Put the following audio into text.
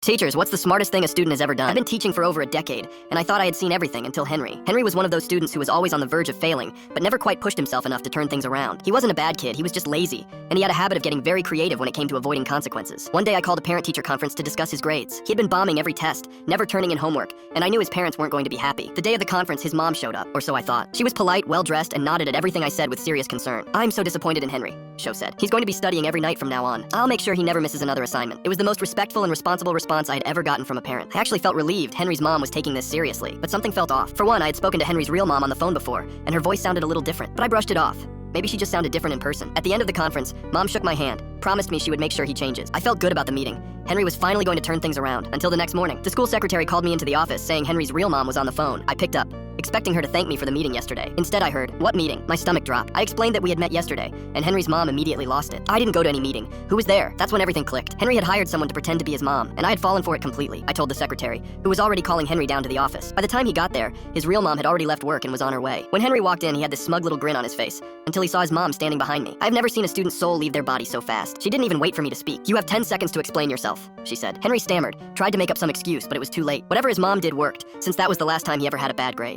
Teachers, what's the smartest thing a student has ever done? I've been teaching for over a decade, and I thought I had seen everything until Henry. Henry was one of those students who was always on the verge of failing, but never quite pushed himself enough to turn things around. He wasn't a bad kid, he was just lazy, and he had a habit of getting very creative when it came to avoiding consequences. One day I called a parent-teacher conference to discuss his grades. He had been bombing every test, never turning in homework, and I knew his parents weren't going to be happy. The day of the conference, his mom showed up, or so I thought. She was polite, well-dressed, and nodded at everything I said with serious concern. "I'm so disappointed in Henry," Sho said. "He's going to be studying every night from now on. I'll make sure he never misses another assignment." It was the most respectful and responsible response I had ever gotten from a parent. I actually felt relieved Henry's mom was taking this seriously, but something felt off. For one, I had spoken to Henry's real mom on the phone before, and her voice sounded a little different, but I brushed it off. Maybe she just sounded different in person. At the end of the conference, Mom shook my hand, promised me she would make sure he changes. I felt good about the meeting. Henry was finally going to turn things around, until the next morning. The school secretary called me into the office saying Henry's real mom was on the phone. I picked up, expecting her to thank me for the meeting yesterday. Instead I heard, "What meeting?" My stomach dropped. I explained that we had met yesterday, and Henry's mom immediately lost it. I didn't go to any meeting. Who was there? That's when everything clicked. Henry had hired someone to pretend to be his mom, and I had fallen for it completely, I told the secretary, who was already calling Henry down to the office. By the time he got there, his real mom had already left work and was on her way. When Henry walked in, he had this smug little grin on his face, until he saw his mom standing behind me. I've never seen a student's soul leave their body so fast. She didn't even wait for me to speak. "You have 10 seconds to explain yourself," she said. Henry stammered, tried to make up some excuse, but it was too late. Whatever his mom did worked, since that was the last time he ever had a bad grade.